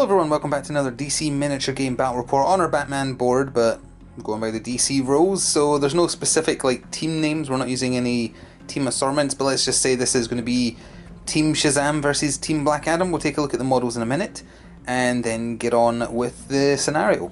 Hello everyone, welcome back to another DC miniature game battle report on our Batman board, but going by the DC rules, so there's no specific team names, we're not using any team assortments, but let's just say this is going to be Team Shazam versus Team Black Adam. We'll take a look at the models in a minute, and then get on with the scenario.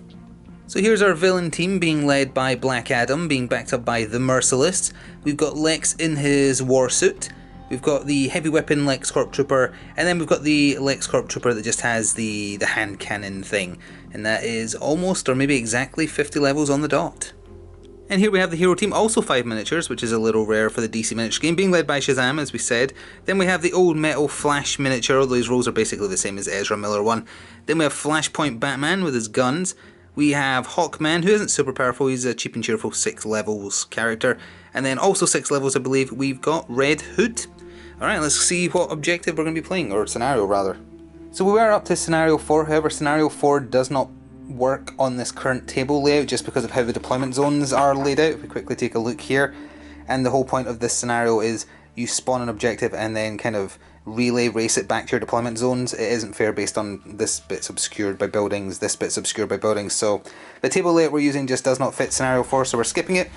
So here's our villain team being led by Black Adam, being backed up by the Merciless. We've got Lex in his war suit. We've got the heavy weapon LexCorp Trooper, and then we've got the LexCorp Trooper that just has the hand cannon thing, and that is almost or maybe exactly 50 levels on the dot. And here we have the hero team, also 5 miniatures, which is a little rare for the DC miniature game, being led by Shazam, as we said. Then we have the old metal Flash miniature, although his roles are basically the same as Ezra Miller one. Then we have Flashpoint Batman with his guns. We have Hawkman, who isn't super powerful, he's a cheap and cheerful 6 levels character. And then also 6 levels, I believe, we've got Red Hood. Alright, let's see what objective we're going to be playing, or scenario rather. So we are up to scenario 4, however scenario 4 does not work on this current table layout just because of how the deployment zones are laid out. If we quickly take a look here, and the whole point of this scenario is you spawn an objective and then kind of relay race it back to your deployment zones. It isn't fair based on this bit's obscured by buildings, this bit's obscured by buildings, so the table layout we're using just does not fit scenario 4, so we're skipping it.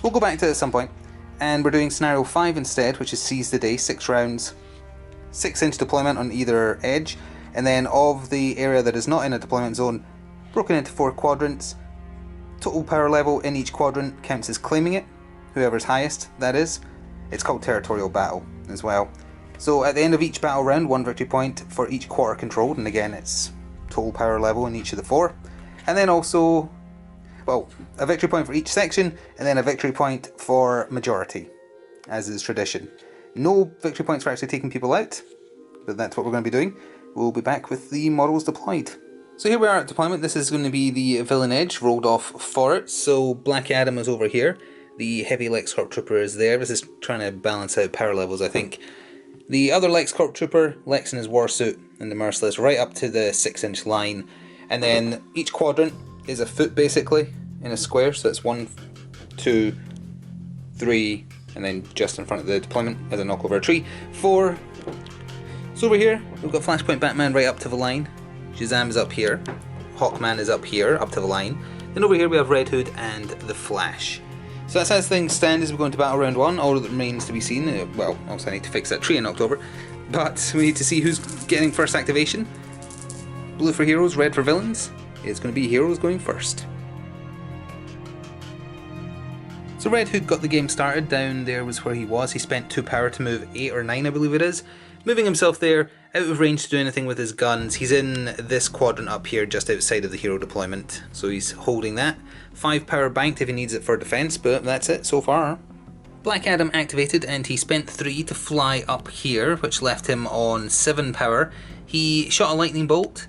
We'll go back to it at some point. And we're doing scenario 5 instead, which is Seize the Day, 6 rounds, 6-inch deployment on either edge, and then of the area that is not in a deployment zone, broken into 4 quadrants. Total power level in each quadrant counts as claiming it, whoever's highest, that is. It's called territorial battle as well. So at the end of each battle round, 1 victory point for each quarter controlled, and again it's total power level in each of the 4. And then also, well, a victory point for each section, and then a victory point for majority, as is tradition. No victory points for actually taking people out, but that's what we're going to be doing. We'll be back with the models deployed. So here we are at deployment. This is going to be the villain edge rolled off for it. So Black Adam is over here. The heavy LexCorp Trooper is there. This is trying to balance out power levels, I think. The other LexCorp Trooper, Lex in his war suit, and the Merciless right up to the 6-inch line. And then each quadrant is a foot basically in a square, so it's 1, 2, 3, and then just in front of the deployment as a knock over a tree, 4. So over here we've got Flashpoint Batman right up to the line, Shazam is up here, Hawkman is up here up to the line, then over here we have Red Hood and the Flash. So that's as things stand as we go into battle round 1. All that remains to be seen, well, also I need to fix that tree I knocked over, but we need to see who's getting first activation. Blue for heroes, red for villains. It's going to be heroes going first. So Red Hood got the game started. Down there was where he was. He spent 2 power to move 8 or 9, I believe it is. Moving himself there, out of range to do anything with his guns. He's in this quadrant up here, just outside of the hero deployment. So he's holding that. 5 power banked if he needs it for defense, but that's it so far. Black Adam activated and he spent 3 to fly up here, which left him on 7 power. He shot a lightning bolt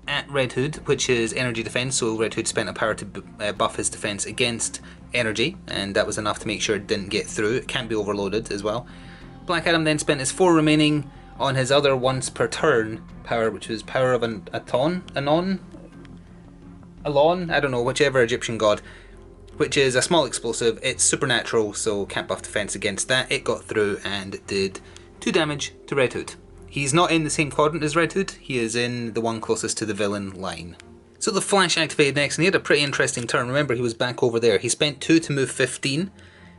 at Red Hood, which is energy defense, so Red Hood spent a power to buff his defense against energy, and that was enough to make sure it didn't get through. It can't be overloaded as well. Black Adam then spent his 4 remaining on his other once per turn power, which was power of Alon, I don't know, whichever Egyptian god, which is a small explosive. It's supernatural, so can't buff defense against that. It got through and did 2 damage to Red Hood. He's not in the same quadrant as Red Hood, he is in the one closest to the villain line. So the Flash activated next, and he had a pretty interesting turn. Remember, he was back over there. He spent 2 to move 15,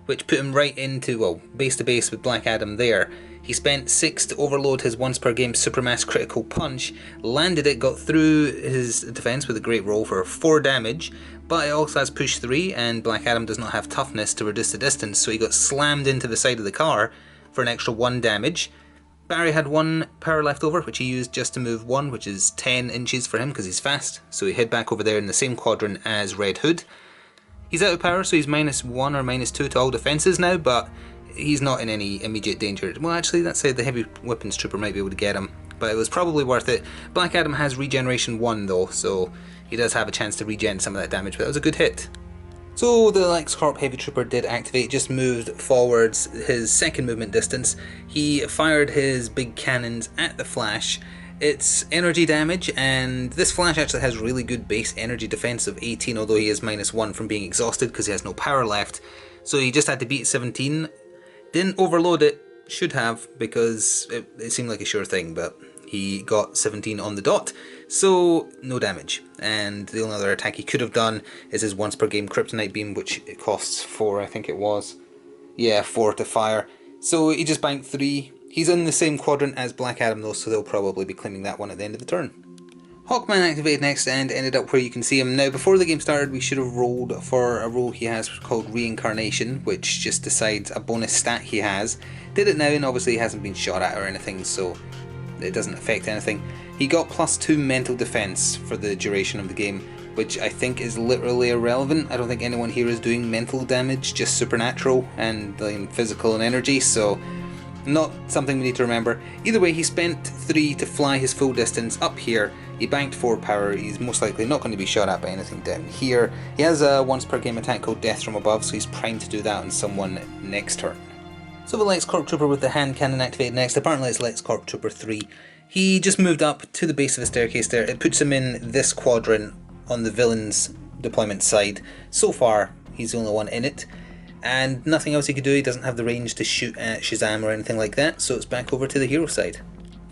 which put him right into, well, base to base with Black Adam there. He spent 6 to overload his once per game Supermass Critical Punch, landed it, got through his defense with a great roll for 4 damage, but it also has push 3, and Black Adam does not have toughness to reduce the distance, so he got slammed into the side of the car for an extra 1 damage. Barry had 1 power left over, which he used just to move 1, which is 10 inches for him because he's fast. So he hid back over there in the same quadrant as Red Hood. He's out of power, so he's -1 or -2 to all defences now, but he's not in any immediate danger. Well, actually, that said, the heavy weapons trooper might be able to get him, but it was probably worth it. Black Adam has regeneration 1 though, so he does have a chance to regen some of that damage, but that was a good hit. So the LexCorp Heavy Trooper did activate, just moved forwards his second movement distance. He fired his big cannons at the Flash. It's energy damage, and this Flash actually has really good base energy defense of 18, although he is -1 from being exhausted because he has no power left. So he just had to beat 17. Didn't overload it, should have, because it seemed like a sure thing, but He got 17 on the dot, so no damage. And the only other attack he could have done is his once per game Kryptonite Beam, which it costs 4, I think it was. Yeah, 4 to fire. So he just banked 3. He's in the same quadrant as Black Adam though, so they'll probably be claiming that one at the end of the turn. Hawkman activated next and ended up where you can see him. Now before the game started we should have rolled for a roll he has called Reincarnation, which just decides a bonus stat he has. Did it now and obviously he hasn't been shot at or anything, so it doesn't affect anything. He got +2 mental defense for the duration of the game, which I think is literally irrelevant. I don't think anyone here is doing mental damage, just supernatural and physical and energy, so not something we need to remember. Either way, he spent 3 to fly his full distance up here. He banked 4 power. He's most likely not going to be shot at by anything down here. He has a once per game attack called Death from Above, so he's primed to do that on someone next turn. So the LexCorp Trooper with the hand cannon activated next. Apparently it's LexCorp Trooper 3. He just moved up to the base of the staircase there. It puts him in this quadrant on the villain's deployment side. So far, he's the only one in it. And nothing else he could do. He doesn't have the range to shoot at Shazam or anything like that, so it's back over to the hero side.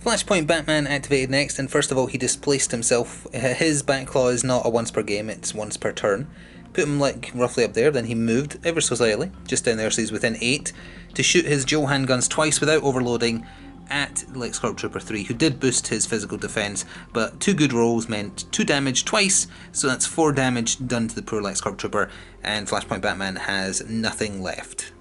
Flashpoint Batman activated next, and first of all he displaced himself. His Batclaw is not a once per game, it's once per turn. Put him like roughly up there, then he moved ever so slightly, just down there so he's within 8, to shoot his dual handguns twice without overloading at LexCorp Trooper 3, who did boost his physical defense, but 2 good rolls meant 2 damage twice, so that's 4 damage done to the poor LexCorp Trooper, and Flashpoint Batman has nothing left.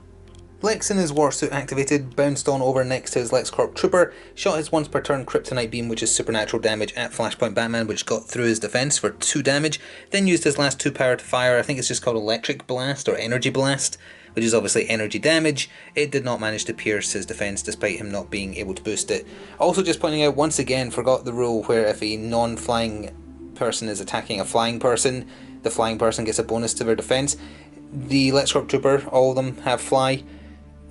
Lex in his Warsuit activated, bounced on over next to his LexCorp Trooper, shot his once per turn Kryptonite Beam, which is supernatural damage, at Flashpoint Batman, which got through his defense for 2 damage, then used his last 2 power to fire. I think it's just called Electric Blast or Energy Blast, which is obviously energy damage. It did not manage to pierce his defense despite him not being able to boost it. Also just pointing out, once again, forgot the rule where if a non-flying person is attacking a flying person, the flying person gets a bonus to their defense. The LexCorp Trooper, all of them have fly.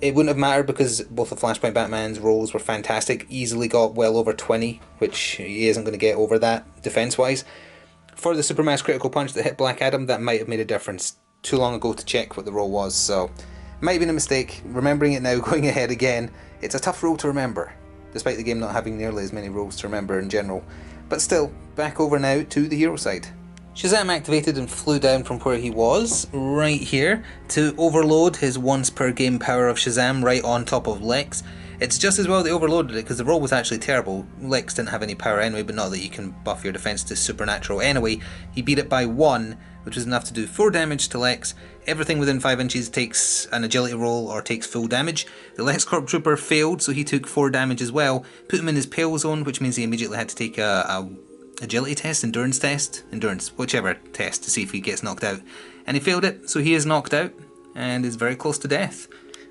It wouldn't have mattered because both the Flashpoint Batman's rolls were fantastic, easily got well over 20, which he isn't going to get over that defense-wise. For the Supermass Critical Punch that hit Black Adam, that might have made a difference. Too long ago to check what the roll was, so might have been a mistake. Remembering it now, going ahead again, it's a tough roll to remember, despite the game not having nearly as many rolls to remember in general. But still, back over now to the hero side. Shazam activated and flew down from where he was, right here, to overload his once per game power of Shazam right on top of Lex. It's just as well they overloaded it because the roll was actually terrible. Lex didn't have any power anyway, but not that you can buff your defense to supernatural anyway. He beat it by 1, which was enough to do 4 damage to Lex. Everything within 5 inches takes an agility roll or takes full damage. The LexCorp Trooper failed, so he took 4 damage as well. Put him in his pale zone, which means he immediately had to take a agility test, endurance, whichever test to see if he gets knocked out. And he failed it, so he is knocked out and is very close to death.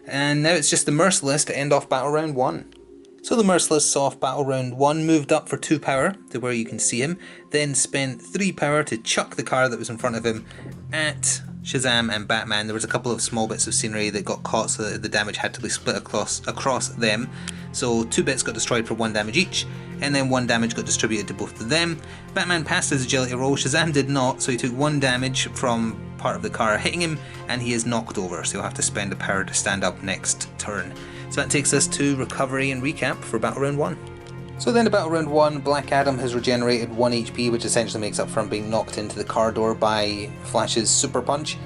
And now it's just the Merciless to end off Battle Round 1. So the Merciless saw off Battle Round 1, moved up for 2 power to where you can see him, then spent 3 power to chuck the car that was in front of him at Shazam and Batman. There was a couple of small bits of scenery that got caught, so that the damage had to be split across them. So 2 bits got destroyed for 1 damage each, and then 1 damage got distributed to both of them. Batman passed his agility roll, Shazam did not, so he took 1 damage from part of the car hitting him, and he is knocked over, so he'll have to spend a power to stand up next turn. So that takes us to recovery and recap for Battle Round 1. So then to Battle Round 1, Black Adam has regenerated 1 HP, which essentially makes up for him being knocked into the car door by Flash's Super Punch.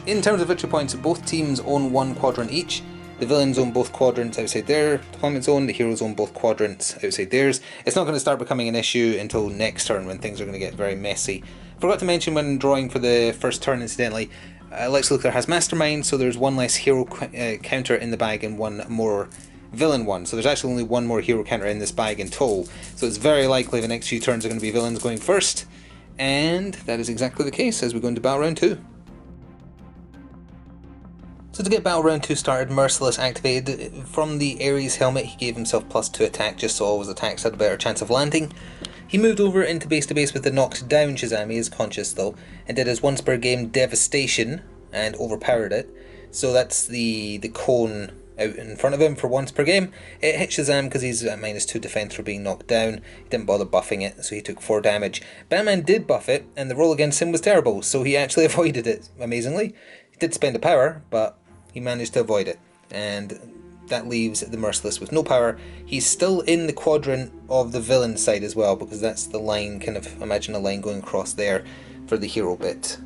In terms of victory points, both teams own 1 quadrant each. The villains own both quadrants outside their deployment zone, the heroes own both quadrants outside theirs. It's not going to start becoming an issue until next turn when things are going to get very messy. Forgot to mention when drawing for the first turn incidentally, Lex Luthor has Mastermind, so there's 1 less hero counter in the bag and 1 more villain one. So there's actually only 1 more hero counter in this bag in total. So it's very likely the next few turns are going to be villains going first. And that is exactly the case as we go into Battle Round 2. So to get Battle Round 2 started, Merciless activated. From the Ares helmet he gave himself +2 attack just so all his attacks had a better chance of landing. He moved over into base to base with the knocked down Shazam, he is conscious though, and did his once per game Devastation and overpowered it. So that's the cone out in front of him for once per game. It hit Shazam because he's at -2 defense for being knocked down. He didn't bother buffing it, so he took 4 damage. Batman did buff it, and the roll against him was terrible, so he actually avoided it, amazingly. He did spend a power, but he managed to avoid it. And that leaves the Merciless with no power. He's still in the quadrant of the villain side as well, because that's the line, kind of imagine a line going across there for the hero bit.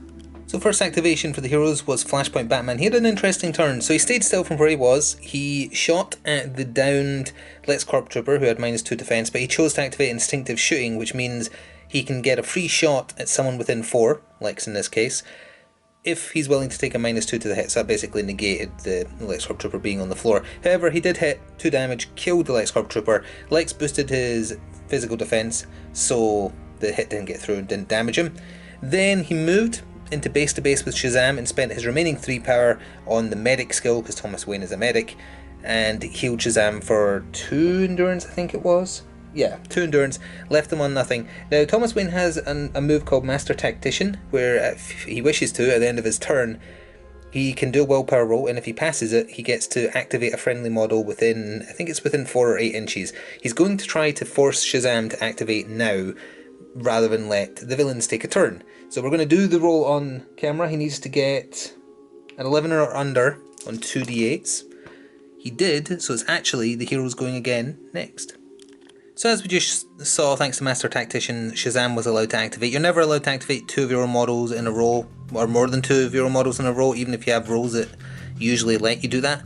So first activation for the heroes was Flashpoint Batman. He had an interesting turn. So he stayed still from where he was. He shot at the downed LexCorp Trooper who had -2 defense, but he chose to activate Instinctive Shooting, which means he can get a free shot at someone within 4, Lex in this case, if he's willing to take a -2 to the hit. So that basically negated the LexCorp Trooper being on the floor. However, he did hit 2 damage, killed the LexCorp Trooper. Lex boosted his physical defense, so the hit didn't get through and didn't damage him. Then he moved into base to base with Shazam and spent his remaining 3 power on the medic skill, because Thomas Wayne is a medic, and healed Shazam for 2 endurance, I think it was. Yeah, 2 endurance, left him on nothing. Now Thomas Wayne has a move called Master Tactician, where if he wishes to, at the end of his turn, he can do a willpower roll, and if he passes it, he gets to activate a friendly model within, I think it's within 4 or 8 inches. He's going to try to force Shazam to activate now, rather than let the villains take a turn. So we're going to do the roll on camera. He needs to get an 11 or under on 2d8s. He did, so it's actually the heroes going again next. So as we just saw, thanks to Master Tactician, Shazam was allowed to activate. You're never allowed to activate 2 of your own models in a row, or more than 2 of your own models in a row, even if you have rolls that usually let you do that.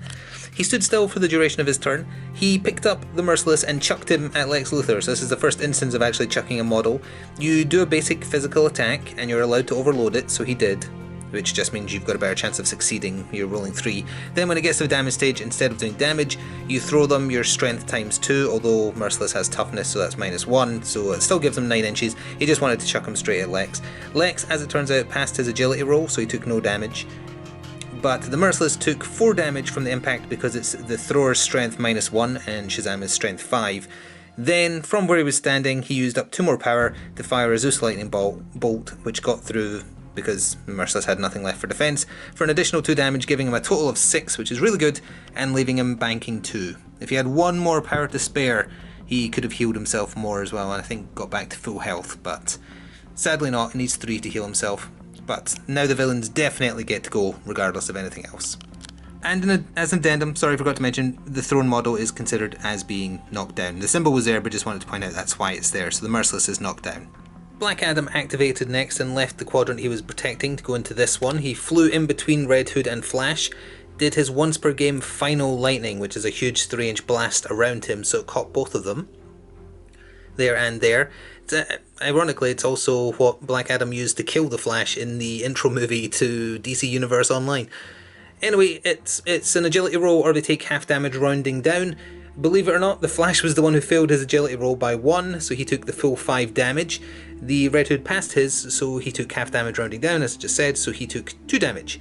He stood still for the duration of his turn. He picked up the Merciless and chucked him at Lex Luthor, so this is the first instance of actually chucking a model. You do a basic physical attack, and you're allowed to overload it, so he did, which just means you've got a better chance of succeeding. You're rolling 3. Then when it gets to the damage stage, instead of doing damage, you throw them your strength ×2, although Merciless has toughness, so that's -1, so it still gives him 9 inches. He just wanted to chuck him straight at Lex. Lex, as it turns out, passed his agility roll, so he took no damage. But the Merciless took 4 damage from the impact because it's the thrower's strength -1 and Shazam is strength 5. Then, from where he was standing, he used up 2 more power to fire a Zeus Lightning Bolt, which got through because the Merciless had nothing left for defense, for an additional 2 damage, giving him a total of 6, which is really good, and leaving him banking 2. If he had 1 more power to spare, he could have healed himself more as well, and I think got back to full health, but sadly not. He needs 3 to heal himself. But now the villains definitely get to go, regardless of anything else. And as an addendum, sorry I forgot to mention, the thrown model is considered as being knocked down. The symbol was there, but just wanted to point out that's why it's there, so the Merciless is knocked down. Black Adam activated next and left the quadrant he was protecting to go into this one. He flew in between Red Hood and Flash, did his once per game final lightning, which is a huge 3-inch blast around him, so it caught both of them. There and there. Ironically, it's also what Black Adam used to kill the Flash in the intro movie to DC Universe Online. Anyway, it's an agility roll, or they take half damage rounding down. Believe it or not, the Flash was the one who failed his agility roll by 1, so he took the full 5 damage. The Red Hood passed his, so he took half damage rounding down, as I just said, so he took 2 damage.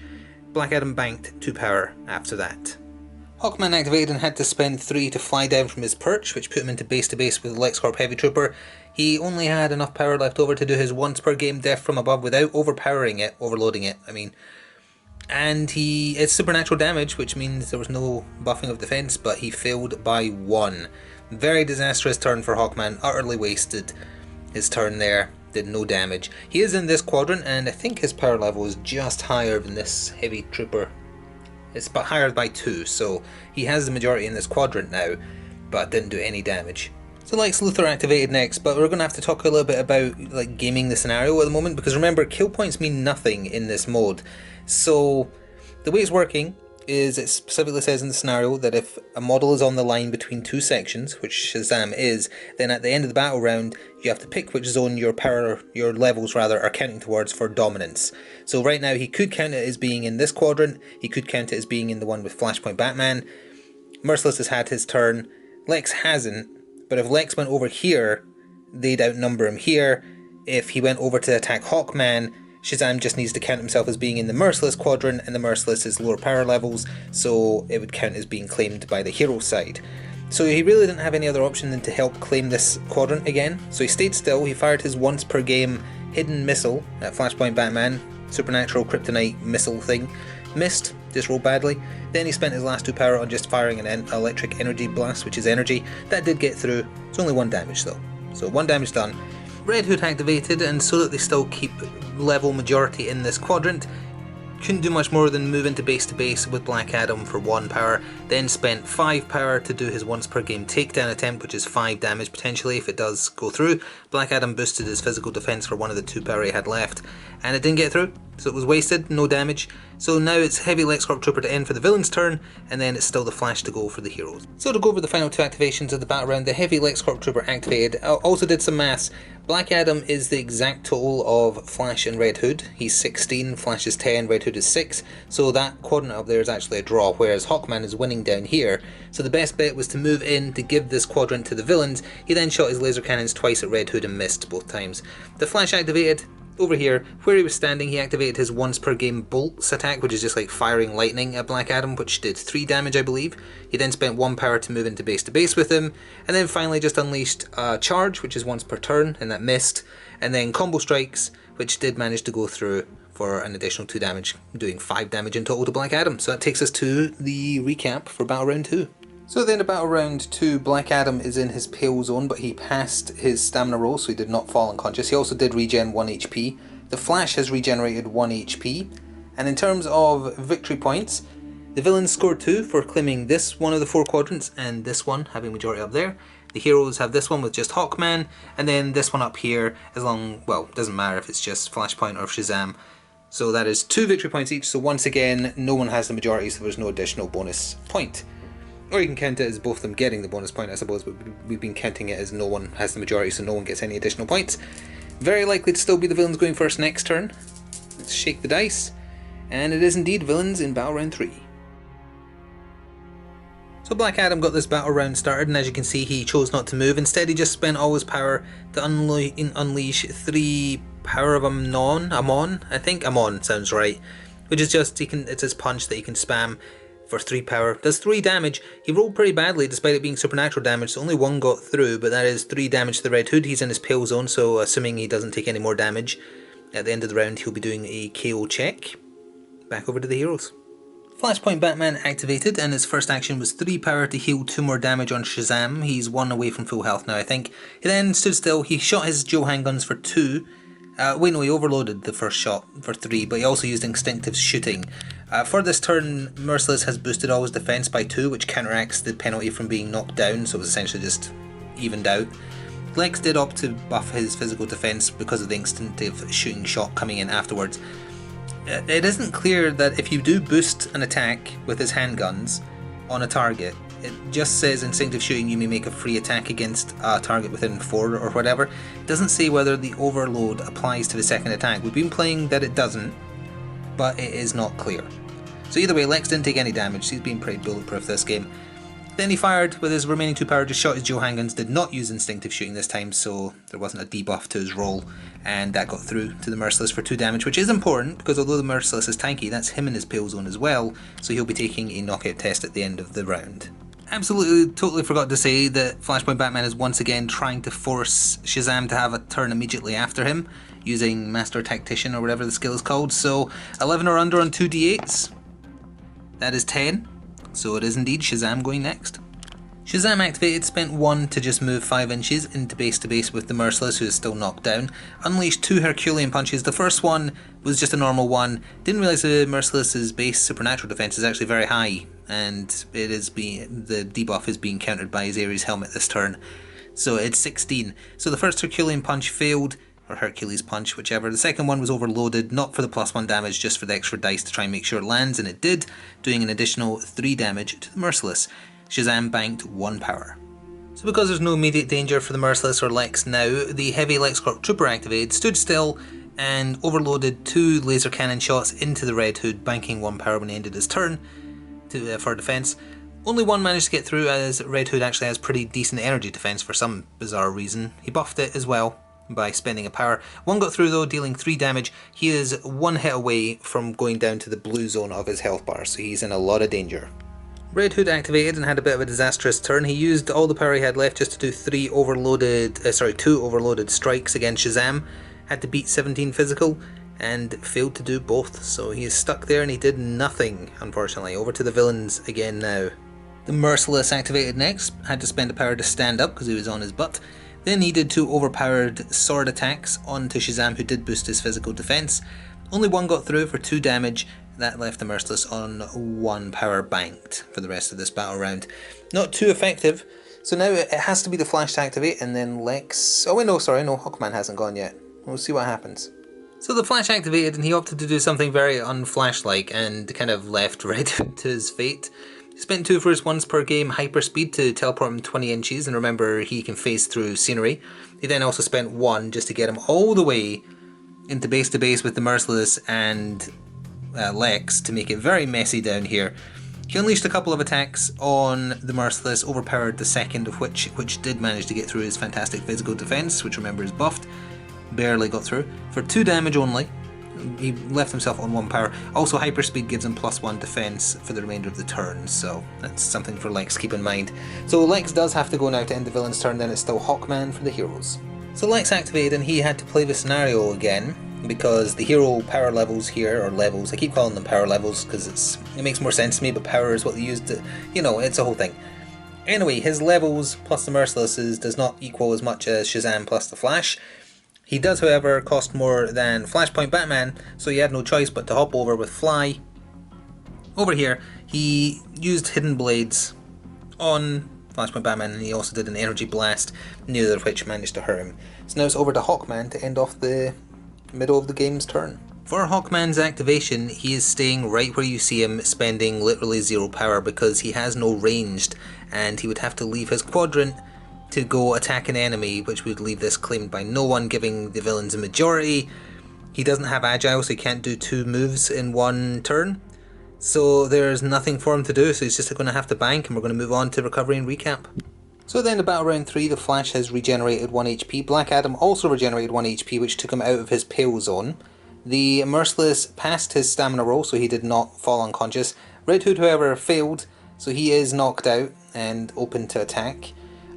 Black Adam banked 2 power after that. Hawkman activated and had to spend 3 to fly down from his perch, which put him into base to base with LexCorp Heavy Trooper. He only had enough power left over to do his once per game death from above without overloading it, I mean. And it's supernatural damage, which means there was no buffing of defense, but he failed by 1. Very disastrous turn for Hawkman, utterly wasted his turn there, did no damage. He is in this quadrant, and I think his power level is just higher than this Heavy Trooper. It's higher by 2, so he has the majority in this quadrant now, but didn't do any damage. So Lex Luthor activated next, but we're going to have to talk a little bit about gaming the scenario at the moment, because remember, kill points mean nothing in this mode. So the way it's working is it specifically says in the scenario that if a model is on the line between 2 sections, which Shazam is, then at the end of the battle round you have to pick which zone your levels are counting towards for dominance. So right now he could count it as being in this quadrant, he could count it as being in the one with Flashpoint Batman. Merciless has had his turn, Lex hasn't, but if Lex went over here, they'd outnumber him here. If he went over to attack Hawkman, Shazam just needs to count himself as being in the Merciless quadrant, and the Merciless is lower power levels, so it would count as being claimed by the hero side. So he really didn't have any other option than to help claim this quadrant again, so he stayed still. He fired his once per game hidden missile at Flashpoint Batman, supernatural kryptonite missile thing. Missed, just rolled badly. Then he spent his last 2 power on just firing an electric energy blast, which is energy. That did get through. It's only 1 damage though, so 1 damage done. Red Hood activated, and so that they still keep level majority in this quadrant, couldn't do much more than move into base to base with Black Adam for 1 power, then spent 5 power to do his once per game takedown attempt, which is 5 damage potentially if it does go through. Black Adam boosted his physical defense for one of the 2 power he had left, and it didn't get through, so it was wasted, no damage. So now it's Heavy Lexcorp Trooper to end for the villain's turn, and then it's still the Flash to go for the heroes. So to go over the final 2 activations of the battle round, the Heavy Lexcorp Trooper activated, also did some maths. Black Adam is the exact total of Flash and Red Hood. He's 16, Flash is 10, Red Hood is 6, so that quadrant up there is actually a draw, whereas Hawkman is winning down here. So the best bet was to move in to give this quadrant to the villains. He then shot his laser cannons twice at Red Hood and missed both times. The Flash activated. Over here, where he was standing, he activated his once per game bolts attack, which is just like firing lightning at Black Adam, which did 3 damage I believe. He then spent 1 power to move into base to base with him, and then finally just unleashed a charge, which is once per turn, and that missed, and then combo strikes, which did manage to go through for an additional 2 damage, doing 5 damage in total to Black Adam. So that takes us to the recap for Battle Round 2. So at the end of Battle Round 2, Black Adam is in his pale zone, but he passed his stamina roll, so he did not fall unconscious. He also did regen 1 HP. The Flash has regenerated 1 HP. And in terms of victory points, the villains scored 2 for claiming this one of the 4 quadrants, and this one having majority up there. The heroes have this one with just Hawkman, and then this one up here, well, it doesn't matter if it's just Flashpoint or Shazam. So that is 2 victory points each, so once again, no one has the majority, so there's no additional bonus point. Or you can count it as both of them getting the bonus point, I suppose, but we've been counting it as no one has the majority, so no one gets any additional points. Very likely to still be the villains going first next turn. Let's shake the dice. And it is indeed villains in Battle Round 3. So Black Adam got this battle round started, and as you can see he chose not to move. Instead he just spent all his power to unleash 3 power of Amon, I think? Amon sounds right. Which is just, it's his punch that he can spam for 3 power. Does 3 damage. He rolled pretty badly despite it being supernatural damage, so only 1 got through, but that is 3 damage to the Red Hood. He's in his pale zone, so assuming he doesn't take any more damage, at the end of the round he'll be doing a KO check. Back over to the heroes. Flashpoint Batman activated, and his first action was 3 power to heal 2 more damage on Shazam. He's 1 away from full health now, I think. He then stood still, he shot his dual handguns for 2. Wait, no, he overloaded the first shot for 3, but he also used instinctive shooting. For this turn, Merciless has boosted all his defense by 2, which counteracts the penalty from being knocked down, so it was essentially just evened out. Lex did opt to buff his physical defense because of the instinctive shooting shot coming in afterwards. It isn't clear that if you do boost an attack with his handguns on a target, it just says instinctive shooting, you may make a free attack against a target within 4 or whatever. It doesn't say whether the overload applies to the second attack. We've been playing that it doesn't, but it is not clear. So either way, Lex didn't take any damage, he's been pretty bulletproof this game. Then he fired with his remaining 2 power, just shot his dual handguns, did not use instinctive shooting this time, so there wasn't a debuff to his roll, and that got through to the Merciless for 2 damage, which is important, because although the Merciless is tanky, that's him in his pale zone as well, so he'll be taking a knockout test at the end of the round. Absolutely, totally forgot to say that Flashpoint Batman is once again trying to force Shazam to have a turn immediately after him, using Master Tactician or whatever the skill is called, so 11 or under on 2 d8s, that is 10. So it is indeed Shazam going next. Shazam activated, spent 1 to just move 5 inches into base to base with the Merciless, who is still knocked down. Unleashed 2 Herculean punches. The first one was just a normal one. Didn't realise the Merciless's base supernatural defense is actually very high, and the debuff is being countered by his Ares helmet this turn. So it's 16. So the first Herculean punch failed, or Hercules punch, whichever. The second one was overloaded, not for the +1 damage, just for the extra dice to try and make sure it lands, and it did, doing an additional 3 damage to the Merciless. Shazam banked 1 power. So because there's no immediate danger for the Merciless or Lex now, the Heavy Lexcorp Trooper activated, stood still, and overloaded 2 laser cannon shots into the Red Hood, banking 1 power when he ended his turn for defense. Only 1 managed to get through, as Red Hood actually has pretty decent energy defense for some bizarre reason. He buffed it as well by spending a power. 1 got through though, dealing 3 damage. He is 1 hit away from going down to the blue zone of his health bar, so he's in a lot of danger. Red Hood activated and had a bit of a disastrous turn. He used all the power he had left just to do 2 overloaded strikes against Shazam. Had to beat 17 physical and failed to do both, so he is stuck there and he did nothing, unfortunately. Over to the villains again now. The Merciless activated next, had to spend a power to stand up because he was on his butt. Then he did 2 overpowered sword attacks onto Shazam, who did boost his physical defense. Only 1 got through for 2 damage. that left the Merciless on 1 power banked for the rest of this battle round. Not too effective, so now it has to be the Flash to activate, and then Lex... Oh wait, no, sorry, no, Hawkman hasn't gone yet. We'll see what happens. So the Flash activated, and he opted to do something very unflash-like, and kind of left Red Hood to his fate. He spent 2 for his once per game hyperspeed to teleport him 20 inches, and remember he can phase through scenery. He then also spent 1 just to get him all the way into base to base with the Merciless and Lex to make it very messy down here. He unleashed a couple of attacks on the Merciless, overpowered the second of which did manage to get through his fantastic physical defense, which remember is buffed. Barely got through, for 2 damage only. He left himself on 1 power. Also, hyperspeed gives him +1 defense for the remainder of the turn, so that's something for Lex to keep in mind. So Lex does have to go now to end the villain's turn, then it's still Hawkman for the heroes. So Lex activated, and he had to play the scenario again, because the hero power levels here, or levels, I keep calling them power levels because it makes more sense to me, but power is what they use to, you know, it's a whole thing. Anyway, his levels plus the Merciless's does not equal as much as Shazam plus the Flash. He does, however, cost more than Flashpoint Batman, so he had no choice but to hop over with Fly. Over here, he used Hidden Blades on Flashpoint Batman, and he also did an Energy Blast, neither of which managed to hurt him. So now it's over to Hawkman to end off the middle of the game's turn. For Hawkman's activation, he is staying right where you see him, spending literally 0 power because he has no ranged, and he would have to leave his quadrant to go attack an enemy, which would leave this claimed by no one, giving the villains a majority. He doesn't have agile, so he can't do 2 moves in 1 turn. So there's nothing for him to do, so he's just going to have to bank, and we're going to move on to recovery and recap. So at the end of battle round 3, the Flash has regenerated 1 HP. Black Adam also regenerated 1 HP, which took him out of his pale zone. The Merciless passed his stamina roll, so he did not fall unconscious. Red Hood, however, failed, so he is knocked out and open to attack.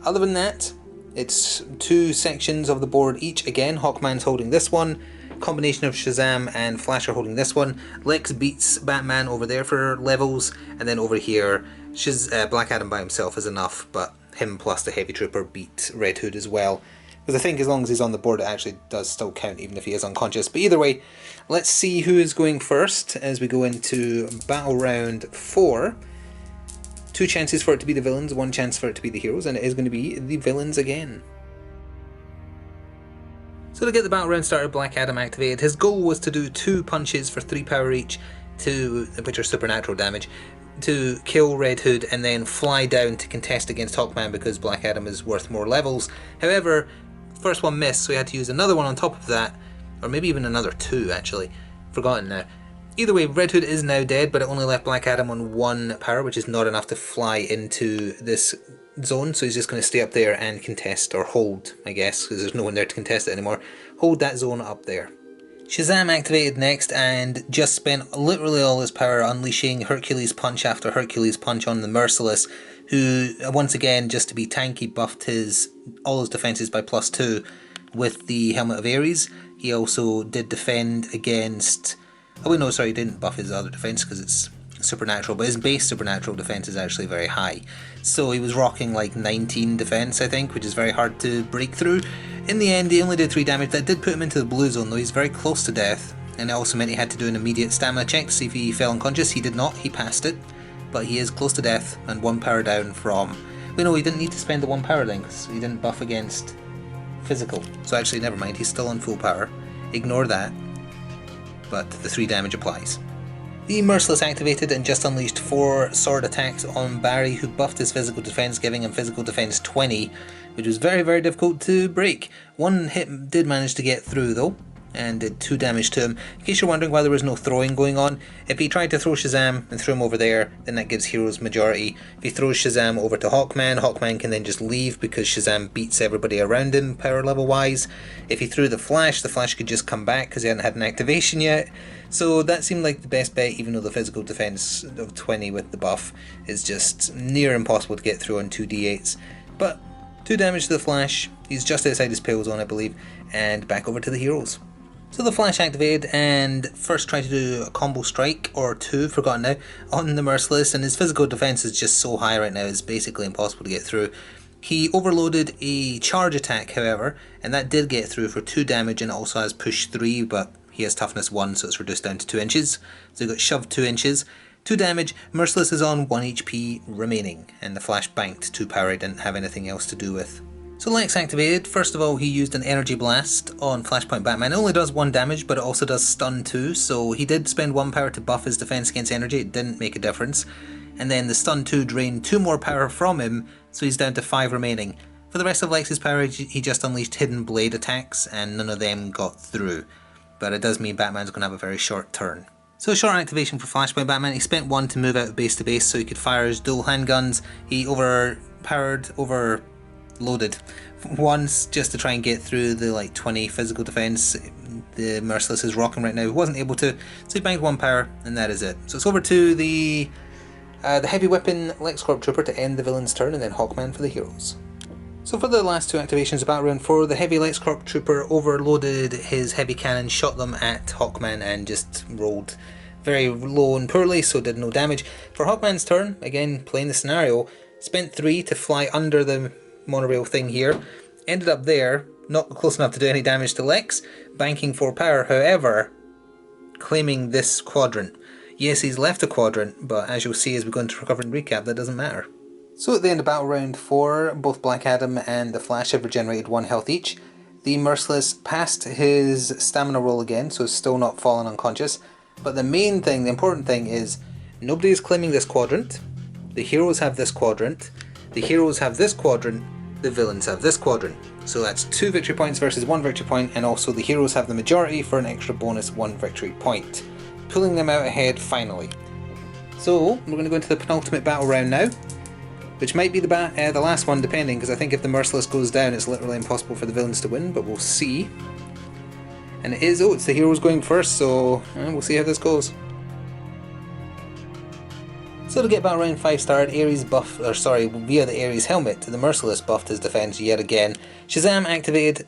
Other than that, it's 2 sections of the board each. Again, Hawkman's holding this one. Combination of Shazam and Flash are holding this one. Lex beats Batman over there for levels, and then over here, Black Adam by himself is enough, but him plus the Heavy Trooper beat Red Hood as well. Because I think as long as he's on the board, it actually does still count, even if he is unconscious. But either way, let's see who is going first as we go into battle round 4. 2 chances for it to be the villains, 1 chance for it to be the heroes, and it is going to be the villains again. So to get the battle round started, Black Adam activated. His goal was to do 2 punches for 3 power each, which are supernatural damage, to kill Red Hood and then fly down to contest against Hawkman because Black Adam is worth more levels. However, first one missed, so he had to use another one on top of that, or maybe even another 2 actually, forgotten now. Either way, Red Hood is now dead, but it only left Black Adam on 1 power, which is not enough to fly into this zone, so he's just going to stay up there and contest, or hold, I guess, because there's no one there to contest it anymore. Hold that zone up there. Shazam activated next and just spent literally all his power unleashing Hercules Punch after Hercules Punch on the Merciless, who, once again, just to be tanky, buffed all his defenses by +2 with the Helmet of Ares. He also did defend against... Oh wait, no, sorry, he didn't buff his other defense because it's supernatural, but his base supernatural defense is actually very high. So he was rocking like 19 defense, I think, which is very hard to break through. In the end, he only did 3 damage. That did put him into the blue zone, though. He's very close to death, and it also meant he had to do an immediate stamina check to see if he fell unconscious. He did not, he passed it, but he is close to death and 1 power down from... Wait, no, he didn't need to spend the 1 power then, because he didn't buff against physical. So actually, never mind, he's still on full power. Ignore that. But the 3 damage applies. The Merciless activated and just unleashed 4 sword attacks on Barry, who buffed his physical defense, giving him physical defense 20, which was very, very difficult to break. 1 hit did manage to get through though, and did 2 damage to him. In case you're wondering why there was no throwing going on, if he tried to throw Shazam and threw him over there, then that gives heroes majority. If he throws Shazam over to Hawkman, Hawkman can then just leave because Shazam beats everybody around him power level wise. If he threw the Flash could just come back because he hadn't had an activation yet. So that seemed like the best bet, even though the physical defense of 20 with the buff is just near impossible to get through on 2d8s. But 2 damage to the Flash, he's just outside his pale zone I believe, and back over to the heroes. So the Flash activated and first tried to do a combo strike, or 2, forgotten now, on the Merciless, and his physical defense is just so high right now it's basically impossible to get through. He overloaded a charge attack however, and that did get through for 2 damage and also has push 3, but he has toughness 1, so it's reduced down to 2 inches. So he got shoved 2 inches. 2 damage, Merciless is on 1 HP remaining, and the Flash banked 2 power he didn't have anything else to do with. So Lex activated. First of all, he used an Energy Blast on Flashpoint Batman. It only does 1 damage, but it also does stun 2, so he did spend 1 power to buff his defense against energy. It didn't make a difference. And then the stun 2 drained 2 more power from him, so he's down to 5 remaining. For the rest of Lex's power, he just unleashed Hidden Blade attacks, and none of them got through. But it does mean Batman's going to have a very short turn. So short activation for Flashpoint Batman. He spent 1 to move out of base to base so he could fire his dual handguns. He overloaded once just to try and get through the 20 physical defense the Merciless is rocking right now. He wasn't able to, so he banked 1 power, and that is it. So it's over to the heavy weapon LexCorp Trooper to end the villain's turn, and then Hawkman for the heroes. So for the last 2 activations of Battle Round 4, the heavy LexCorp Trooper overloaded his heavy cannon, shot them at Hawkman, and just rolled very low and poorly, so did no damage. For Hawkman's turn, again playing the scenario, spent 3 to fly under the monorail thing here, ended up there, not close enough to do any damage to Lex, banking 4 power, however, claiming this quadrant. Yes, he's left a quadrant, but as you'll see as we go into recover and recap, that doesn't matter. So at the end of Battle Round 4, both Black Adam and the Flash have regenerated 1 health each. The Merciless passed his stamina roll again, so it's still not fallen unconscious. But the main thing, the important thing is, nobody is claiming this quadrant. The heroes have this quadrant. The heroes have this quadrant. The villains have this quadrant. So that's 2 victory points versus 1 victory point, and also the heroes have the majority for an extra bonus 1 victory point, pulling them out ahead finally. So we're going to go into the penultimate battle round now, which might be the last one, depending, because I think if the Merciless goes down, it's literally impossible for the villains to win, but we'll see. And it's the heroes going first, so we'll see how this goes. So to get Battle Round 5 started, via the Ares helmet, the Merciless buffed his defense yet again. Shazam activated,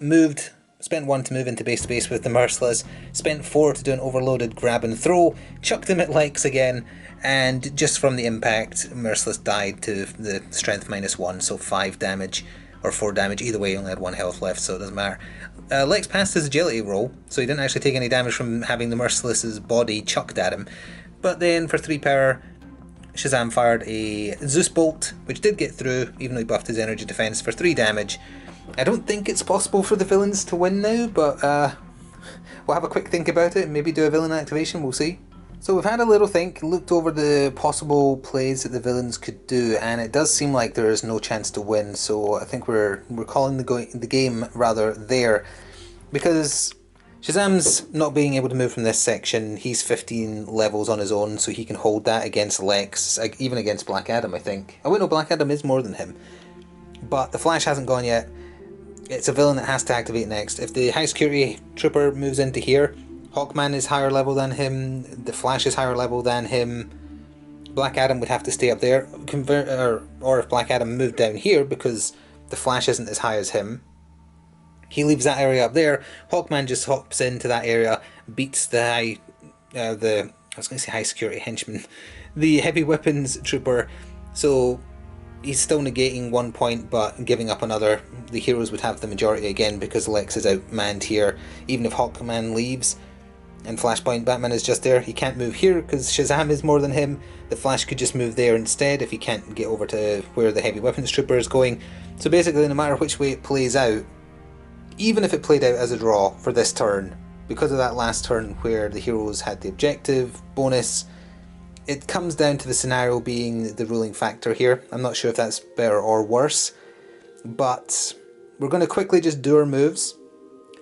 spent 1 to move into base to base with the Merciless, spent 4 to do an overloaded grab and throw, chucked him at Lex again, and just from the impact, Merciless died to the strength -1, so 5 damage, or 4 damage, either way he only had 1 health left, so it doesn't matter. Lex passed his agility roll, so he didn't actually take any damage from having the Merciless's body chucked at him. But then for 3 power, Shazam fired a Zeus Bolt, which did get through, even though he buffed his energy defense for 3 damage. I don't think it's possible for the villains to win now, but we'll have a quick think about it and maybe do a villain activation, we'll see. So we've had a little think, looked over the possible plays that the villains could do, and it does seem like there is no chance to win, so I think we're calling the game rather there, because Shazam's not being able to move from this section. He's 15 levels on his own, so he can hold that against Lex, even against Black Adam, I think. Oh wait, no, Black Adam is more than him. But the Flash hasn't gone yet. It's a villain that has to activate next. If the high security trooper moves into here, Hawkman is higher level than him, the Flash is higher level than him, Black Adam would have to stay up there, or if Black Adam moved down here because the Flash isn't as high as him, he leaves that area up there, Hawkman just hops into that area, beats the high security henchman, the heavy weapons trooper, so he's still negating 1 point but giving up another. The heroes would have the majority again because Lex is outmanned here. Even if Hawkman leaves and Flashpoint Batman is just there, he can't move here because Shazam is more than him. The Flash could just move there instead if he can't get over to where the heavy weapons trooper is going. So basically, no matter which way it plays out, even if it played out as a draw for this turn, because of that last turn where the heroes had the objective bonus, it comes down to the scenario being the ruling factor here. I'm not sure if that's better or worse, but we're going to quickly just do our moves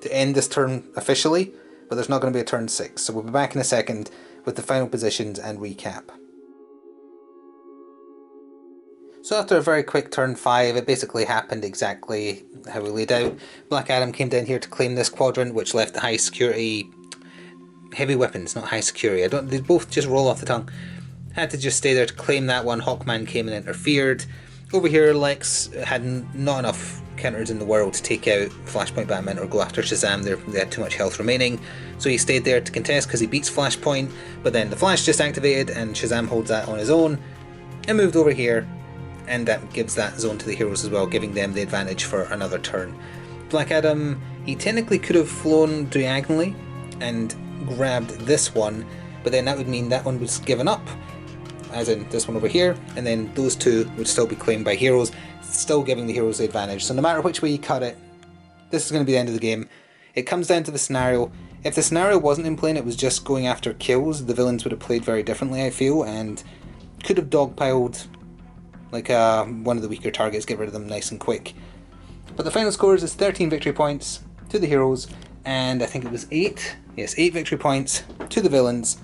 to end this turn officially, but there's not going to be a turn 6, so we'll be back in a second with the final positions and recap. So after a very quick turn 5, it basically happened exactly how we laid out. Black Adam came down here to claim this quadrant, which left the high security heavy weapons, not high security. They both just roll off the tongue. Had to just stay there to claim that one. Hawkman came and interfered. Over here, Lex had not enough counters in the world to take out Flashpoint Batman or go after Shazam. They had too much health remaining, so he stayed there to contest because he beats Flashpoint. But then the Flash just activated and Shazam holds that on his own and moved over here, and that gives that zone to the heroes as well, giving them the advantage for another turn. Black Adam, he technically could have flown diagonally and grabbed this one, but then that would mean that one was given up, as in this one over here, and then those two would still be claimed by heroes, still giving the heroes the advantage. So no matter which way you cut it, this is going to be the end of the game. It comes down to the scenario. If the scenario wasn't in play and it was just going after kills, the villains would have played very differently, I feel, and could have dogpiled like one of the weaker targets, get rid of them nice and quick. But the final scores is 13 victory points to the heroes, and I think it was 8 victory points to the villains.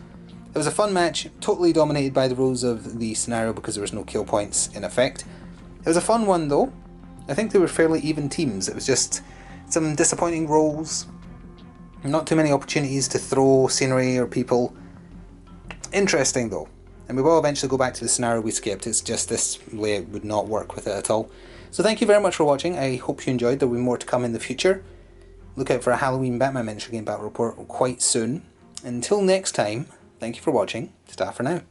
It was a fun match, totally dominated by the rules of the scenario because there was no kill points in effect. It was a fun one though. I think they were fairly even teams. It was just some disappointing rolls, not too many opportunities to throw scenery or people. Interesting though, and we will eventually go back to the scenario we skipped. It's just this layout would not work with it at all. So thank you very much for watching. I hope you enjoyed. There will be more to come in the future. Look out for a Halloween Batman miniature game battle report quite soon. Until next time, thank you for watching. Ta for now.